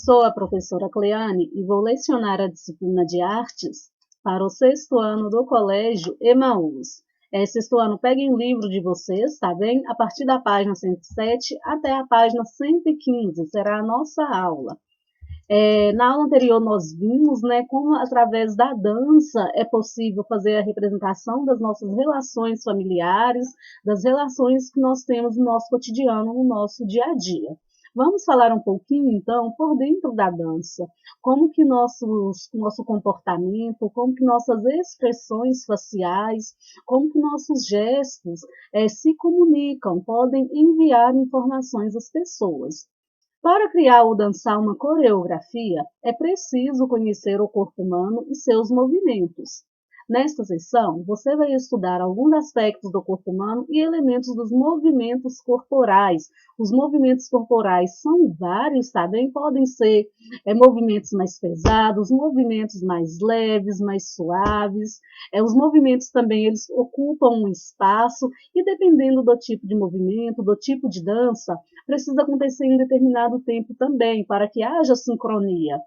Sou a professora Cleane e vou lecionar a disciplina de Artes para o sexto ano do Colégio Emaús. Sexto ano, peguem o livro de vocês, tá bem? A partir da página 107 até a página 115 será a nossa aula. Na aula anterior nós vimos, como através da dança é possível fazer a representação das nossas relações familiares, das relações que nós temos no nosso cotidiano, no nosso dia a dia. Vamos falar um pouquinho, então, por dentro da dança, como que nosso comportamento, como que nossas expressões faciais, como que nossos gestos se comunicam, podem enviar informações às pessoas. Para criar ou dançar uma coreografia, é preciso conhecer o corpo humano e seus movimentos. Nesta sessão, você vai estudar alguns aspectos do corpo humano e elementos dos movimentos corporais. Os movimentos corporais são vários, tá bem? Podem ser movimentos mais pesados, movimentos mais leves, mais suaves. Os movimentos também, eles ocupam um espaço e dependendo do tipo de movimento, do tipo de dança, precisa acontecer em determinado tempo também, para que haja sincronia.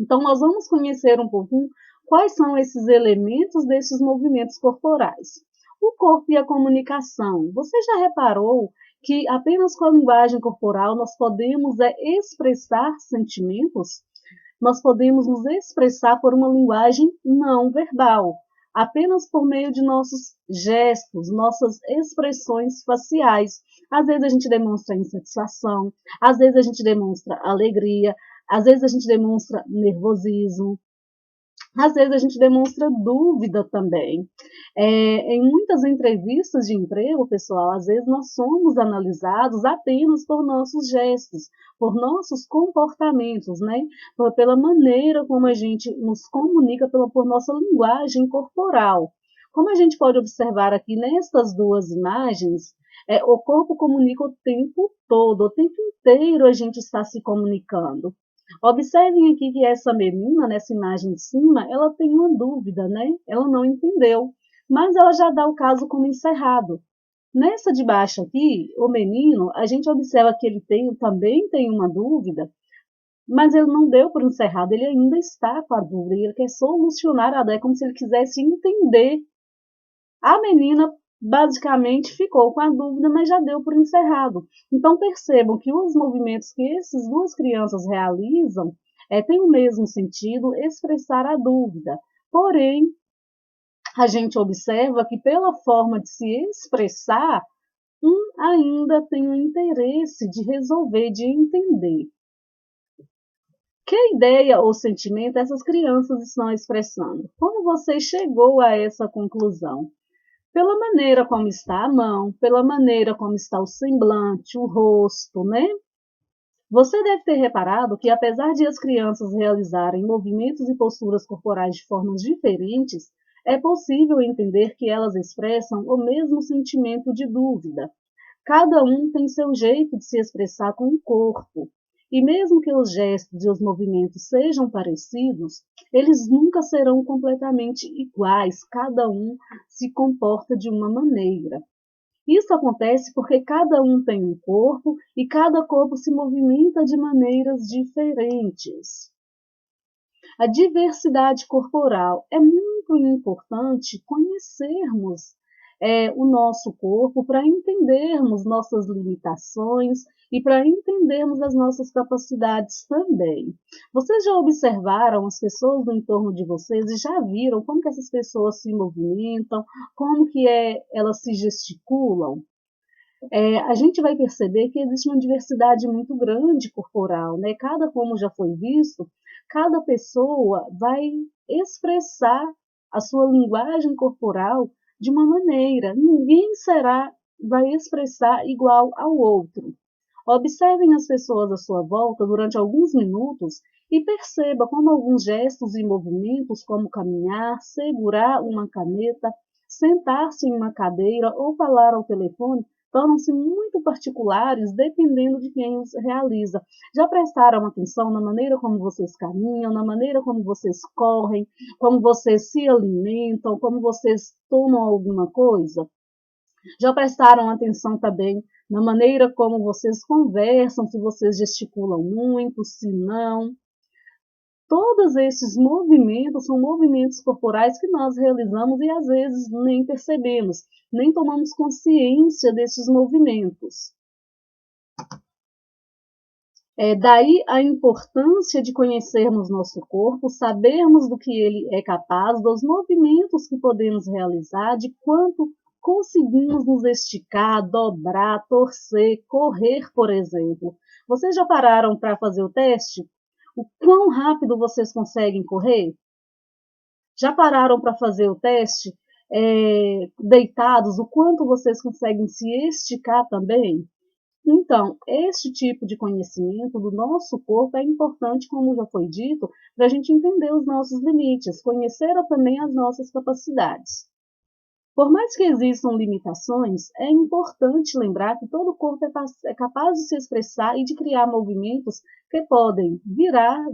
Então, nós vamos conhecer um pouquinho quais são esses elementos desses movimentos corporais. O corpo e a comunicação. Você já reparou que apenas com a linguagem corporal nós podemos expressar sentimentos? Nós podemos nos expressar por uma linguagem não verbal, apenas por meio de nossos gestos, nossas expressões faciais. Às vezes a gente demonstra insatisfação, às vezes a gente demonstra alegria, às vezes a gente demonstra nervosismo, às vezes a gente demonstra dúvida também. Em muitas entrevistas de emprego, pessoal, às vezes nós somos analisados apenas por nossos gestos, por nossos comportamentos, pela maneira como a gente nos comunica, por nossa linguagem corporal. Como a gente pode observar aqui nestas duas imagens, o corpo comunica o tempo todo, o tempo inteiro a gente está se comunicando. Observem aqui que essa menina, nessa imagem de cima, ela tem uma dúvida, Ela não entendeu, mas ela já dá o caso como encerrado. Nessa de baixo aqui, o menino, a gente observa que ele também tem uma dúvida, mas ele não deu por encerrado, ele ainda está com a dúvida, ele quer solucionar a dúvida, como se ele quisesse entender. A menina basicamente ficou com a dúvida, mas já deu por encerrado. Então percebam que os movimentos que essas duas crianças realizam têm o mesmo sentido, expressar a dúvida. Porém, a gente observa que pela forma de se expressar, um ainda tem o interesse de resolver, de entender. Que ideia ou sentimento essas crianças estão expressando? Como você chegou a essa conclusão? Pela maneira como está a mão, pela maneira como está o semblante, o rosto, Você deve ter reparado que, apesar de as crianças realizarem movimentos e posturas corporais de formas diferentes, é possível entender que elas expressam o mesmo sentimento de dúvida. Cada um tem seu jeito de se expressar com o corpo. E mesmo que os gestos e os movimentos sejam parecidos, eles nunca serão completamente iguais, cada um se comporta de uma maneira. Isso acontece porque cada um tem um corpo e cada corpo se movimenta de maneiras diferentes. A diversidade corporal é muito importante conhecermos o nosso corpo para entendermos nossas limitações e para entendermos as nossas capacidades também. Vocês já observaram as pessoas no entorno de vocês e já viram como que essas pessoas se movimentam, como que elas se gesticulam? A gente vai perceber que existe uma diversidade muito grande corporal, como já foi visto, cada pessoa vai expressar a sua linguagem corporal de uma maneira. Ninguém vai expressar igual ao outro. Observem as pessoas à sua volta durante alguns minutos e perceba como alguns gestos e movimentos, como caminhar, segurar uma caneta, sentar-se em uma cadeira ou falar ao telefone, tornam-se muito particulares dependendo de quem os realiza. Já prestaram atenção na maneira como vocês caminham, na maneira como vocês correm, como vocês se alimentam, como vocês tomam alguma coisa? Já prestaram atenção também na maneira como vocês conversam, se vocês gesticulam muito, se não. Todos esses movimentos são movimentos corporais que nós realizamos e às vezes nem percebemos, nem tomamos consciência desses movimentos. Daí a importância de conhecermos nosso corpo, sabermos do que ele é capaz, dos movimentos que podemos realizar, de quanto conseguimos nos esticar, dobrar, torcer, correr, por exemplo. Vocês já pararam para fazer o teste? O quão rápido vocês conseguem correr? Já pararam para fazer o teste deitados? O quanto vocês conseguem se esticar também? Então, este tipo de conhecimento do nosso corpo é importante, como já foi dito, para a gente entender os nossos limites, conhecer também as nossas capacidades. Por mais que existam limitações, é importante lembrar que todo corpo é capaz de se expressar e de criar movimentos que podem virar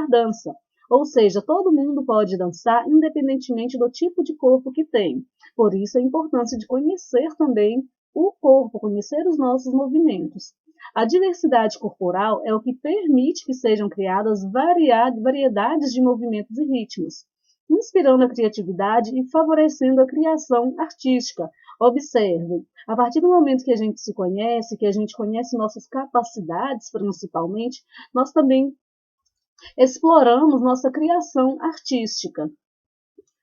dança. Ou seja, todo mundo pode dançar independentemente do tipo de corpo que tem. Por isso a importância de conhecer também o corpo, conhecer os nossos movimentos. A diversidade corporal é o que permite que sejam criadas variedades de movimentos e ritmos, inspirando a criatividade e favorecendo a criação artística. Observe, a partir do momento que a gente se conhece, que a gente conhece nossas capacidades principalmente, nós também exploramos nossa criação artística.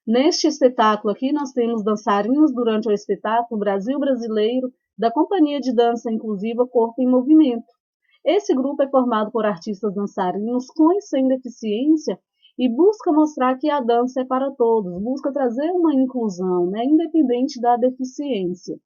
Neste espetáculo aqui, nós temos dançarinos durante o espetáculo Brasil Brasileiro, da Companhia de Dança Inclusiva Corpo em Movimento. Esse grupo é formado por artistas dançarinos com e sem deficiência e busca mostrar que a dança é para todos, busca trazer uma inclusão, independente da deficiência.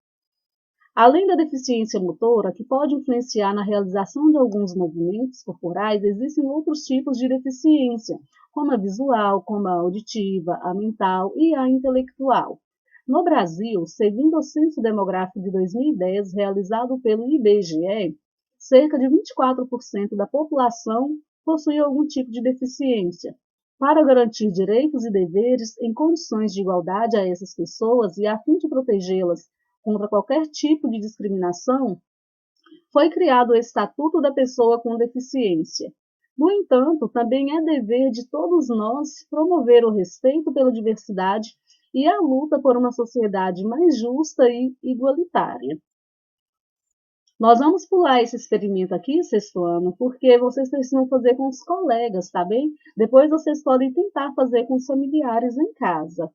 Além da deficiência motora, que pode influenciar na realização de alguns movimentos corporais, existem outros tipos de deficiência, como a visual, como a auditiva, a mental e a intelectual. No Brasil, segundo o Censo Demográfico de 2010, realizado pelo IBGE, cerca de 24% da população possui algum tipo de deficiência. Para garantir direitos e deveres em condições de igualdade a essas pessoas e a fim de protegê-las contra qualquer tipo de discriminação, foi criado o Estatuto da Pessoa com Deficiência. No entanto, também é dever de todos nós promover o respeito pela diversidade e a luta por uma sociedade mais justa e igualitária. Nós vamos pular esse experimento aqui, sexto ano, porque vocês precisam fazer com os colegas, tá bem? Depois vocês podem tentar fazer com os familiares em casa.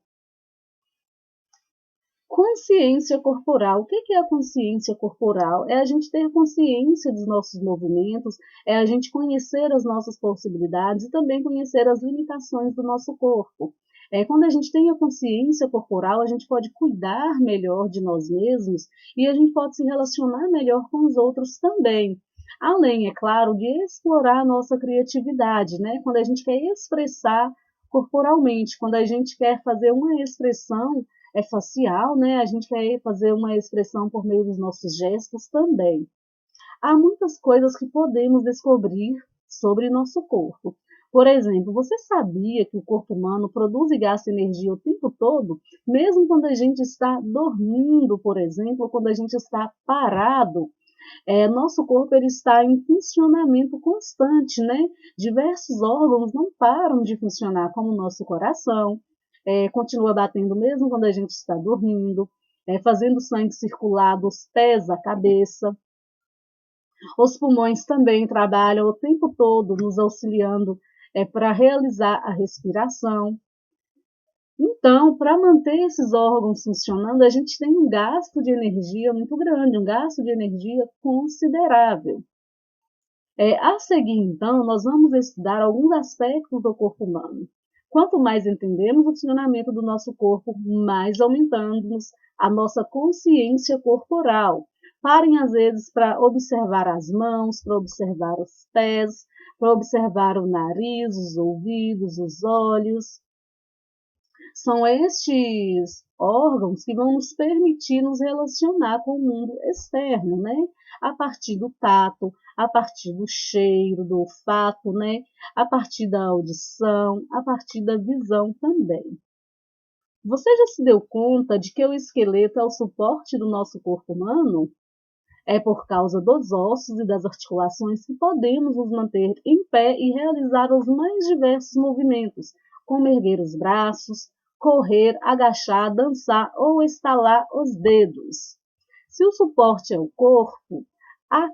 Consciência corporal. O que é a consciência corporal? É a gente ter consciência dos nossos movimentos, é a gente conhecer as nossas possibilidades e também conhecer as limitações do nosso corpo. Quando a gente tem a consciência corporal, a gente pode cuidar melhor de nós mesmos e a gente pode se relacionar melhor com os outros também. Além, é claro, de explorar a nossa criatividade, Quando a gente quer expressar corporalmente, quando a gente quer fazer uma expressão facial, A gente quer fazer uma expressão por meio dos nossos gestos também. Há muitas coisas que podemos descobrir sobre nosso corpo. Por exemplo, você sabia que o corpo humano produz e gasta energia o tempo todo, mesmo quando a gente está dormindo, por exemplo, quando a gente está parado? Nosso corpo ele está em funcionamento constante, Diversos órgãos não param de funcionar, como o nosso coração, continua batendo mesmo quando a gente está dormindo, fazendo sangue circular dos pés à cabeça. Os pulmões também trabalham o tempo todo nos auxiliando para realizar a respiração. Então, para manter esses órgãos funcionando, a gente tem um gasto de energia muito grande, um gasto de energia considerável. A seguir, então, nós vamos estudar alguns aspectos do corpo humano. Quanto mais entendemos o funcionamento do nosso corpo, mais aumentamos a nossa consciência corporal. Parem, às vezes, para observar as mãos, para observar os pés, para observar o nariz, os ouvidos, os olhos. São estes órgãos que vão nos permitir nos relacionar com o mundo externo, A partir do tato, a partir do cheiro, do olfato, A partir da audição, a partir da visão também. Você já se deu conta de que o esqueleto é o suporte do nosso corpo humano? É por causa dos ossos e das articulações que podemos nos manter em pé e realizar os mais diversos movimentos, como erguer os braços, correr, agachar, dançar ou estalar os dedos. Se o suporte é o corpo, a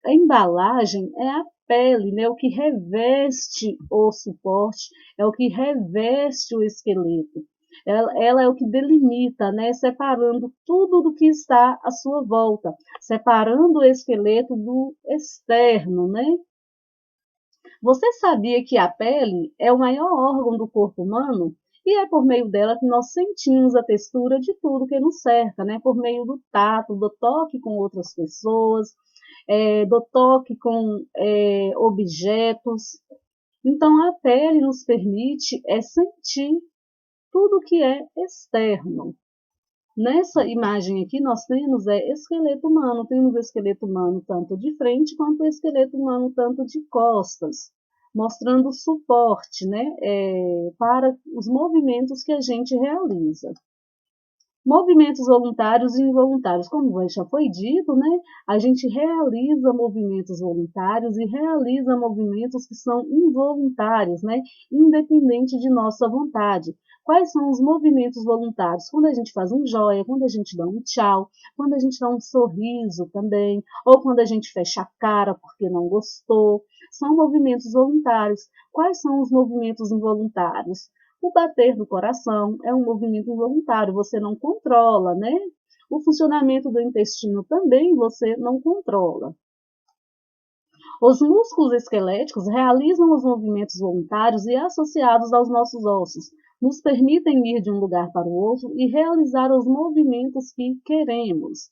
embalagem é a pele, né? O que reveste o suporte, é o que reveste o esqueleto. Ela é o que delimita, né? Separando tudo do que está à sua volta, separando o esqueleto do externo, né? Você sabia que a pele é o maior órgão do corpo humano? E é por meio dela que nós sentimos a textura de tudo que nos cerca, né? Por meio do tato, do toque com outras pessoas, do toque com objetos. Então, a pele nos permite sentir tudo que é externo. Nessa imagem aqui, nós temos esqueleto humano. Temos esqueleto humano tanto de frente, quanto esqueleto humano tanto de costas, mostrando suporte, né, para os movimentos que a gente realiza. Movimentos voluntários e involuntários. Como já foi dito, né, a gente realiza movimentos voluntários e realiza movimentos que são involuntários, né, independente de nossa vontade. Quais são os movimentos voluntários? Quando a gente faz um joia, quando a gente dá um tchau, quando a gente dá um sorriso também, ou quando a gente fecha a cara porque não gostou. São movimentos voluntários. Quais são os movimentos involuntários? O bater do coração é um movimento involuntário, você não controla, né? O funcionamento do intestino também você não controla. Os músculos esqueléticos realizam os movimentos voluntários e associados aos nossos ossos, nos permitem ir de um lugar para o outro e realizar os movimentos que queremos.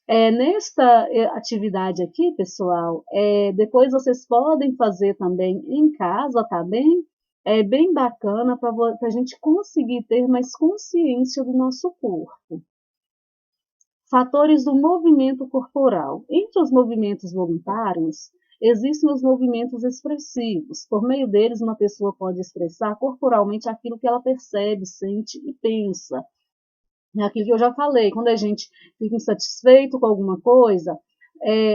Nesta atividade aqui, pessoal, depois vocês podem fazer também em casa, tá bem? É bem bacana para a gente conseguir ter mais consciência do nosso corpo. Fatores do movimento corporal. Entre os movimentos voluntários, existem os movimentos expressivos. Por meio deles, uma pessoa pode expressar corporalmente aquilo que ela percebe, sente e pensa. É aquilo que eu já falei, quando a gente fica insatisfeito com alguma coisa,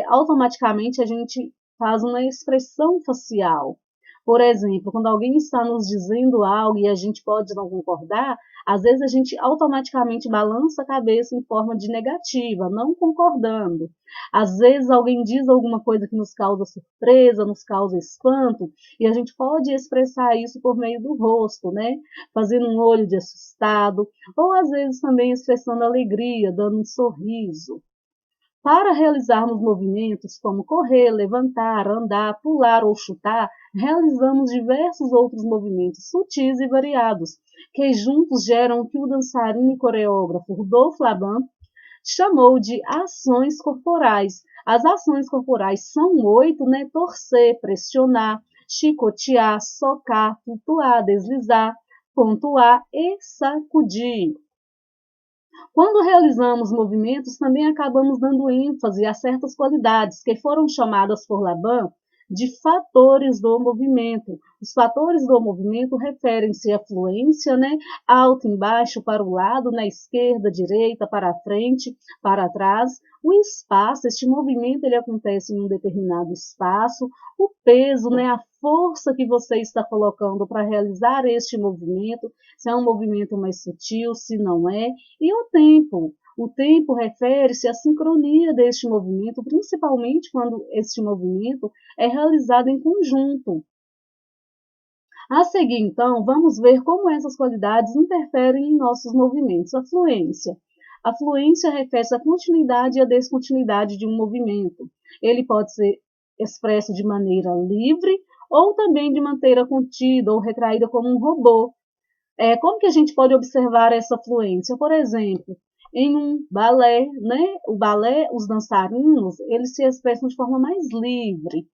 automaticamente a gente faz uma expressão facial. Por exemplo, quando alguém está nos dizendo algo e a gente pode não concordar, às vezes a gente automaticamente balança a cabeça em forma de negativa, não concordando. Às vezes alguém diz alguma coisa que nos causa surpresa, nos causa espanto, e a gente pode expressar isso por meio do rosto, né? Fazendo um olho de assustado, ou às vezes também expressando alegria, dando um sorriso. Para realizarmos movimentos como correr, levantar, andar, pular ou chutar, realizamos diversos outros movimentos sutis e variados, que juntos geram o que o dançarino e coreógrafo Rudolf Laban chamou de ações corporais. As ações corporais são 8, né? Torcer, pressionar, chicotear, socar, flutuar, deslizar, pontuar e sacudir. Quando realizamos movimentos, também acabamos dando ênfase a certas qualidades que foram chamadas por Laban de fatores do movimento. Os fatores do movimento referem-se à fluência, né? Alto, embaixo, para o lado, na esquerda, direita, para a frente, para trás. O espaço, este movimento ele acontece em um determinado espaço. O peso, né? A força que você está colocando para realizar este movimento, se é um movimento mais sutil, se não é. E o tempo. O tempo refere-se à sincronia deste movimento, principalmente quando este movimento é realizado em conjunto. A seguir, então, vamos ver como essas qualidades interferem em nossos movimentos. A fluência. A fluência refere-se à continuidade e à descontinuidade de um movimento. Ele pode ser expresso de maneira livre ou também de maneira contida ou retraída como um robô. Como que a gente pode observar essa fluência? Por exemplo, em um balé, né? O balé, os dançarinos, eles se expressam de forma mais livre.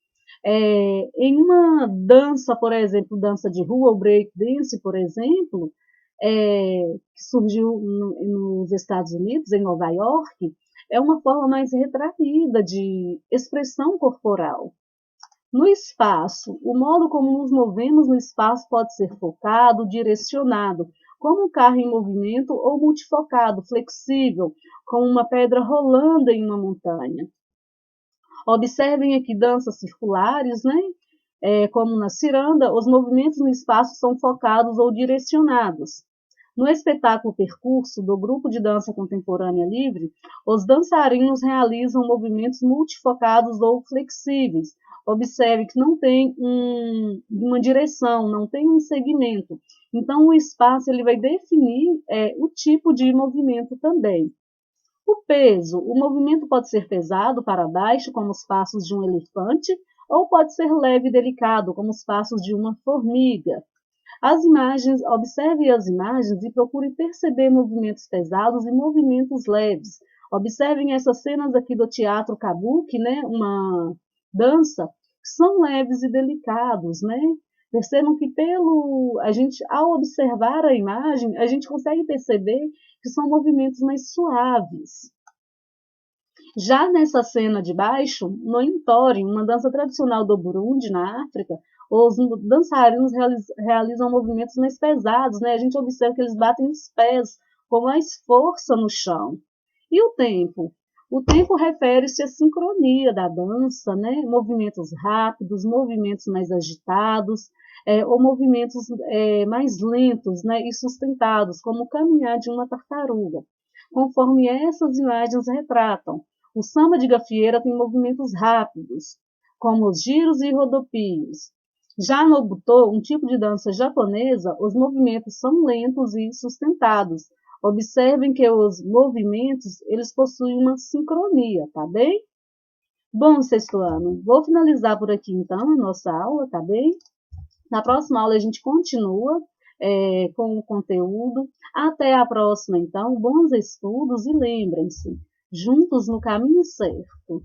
Em uma dança, por exemplo, dança de rua, o break dance, por exemplo, que surgiu nos Estados Unidos, em Nova York, é uma forma mais retraída de expressão corporal. No espaço, o modo como nos movemos no espaço pode ser focado, direcionado, como um carro em movimento ou multifocado, flexível, como uma pedra rolando em uma montanha. Observem aqui danças circulares, né? Como na ciranda, os movimentos no espaço são focados ou direcionados. No espetáculo Percurso, do grupo de dança contemporânea livre, os dançarinos realizam movimentos multifocados ou flexíveis. Observe que não tem uma direção, não tem um segmento. Então, o espaço ele vai definir o tipo de movimento também. O peso, o movimento pode ser pesado para baixo, como os passos de um elefante, ou pode ser leve e delicado, como os passos de uma formiga. As imagens, observe as imagens e procure perceber movimentos pesados e movimentos leves. Observem essas cenas aqui do teatro kabuki, né? Uma dança, que são leves e delicados, né? Percebam que ao observar a imagem, a gente consegue perceber que são movimentos mais suaves. Já nessa cena de baixo, no Intori, uma dança tradicional do Burundi, na África, os dançarinos realizam movimentos mais pesados, né? A gente observa que eles batem os pés com mais força no chão. E o tempo? O tempo refere-se à sincronia da dança, né? Movimentos rápidos, movimentos mais agitados, ou movimentos mais lentos, né? E sustentados, como o caminhar de uma tartaruga, conforme essas imagens retratam. O samba de gafieira tem movimentos rápidos, como os giros e rodopios. Já no butô, um tipo de dança japonesa, os movimentos são lentos e sustentados. Observem que os movimentos, eles possuem uma sincronia, tá bem? Bom, sexto ano, vou finalizar por aqui então a nossa aula, tá bem? Na próxima aula a gente continua com o conteúdo. Até a próxima, então. Bons estudos e lembrem-se, juntos no caminho certo.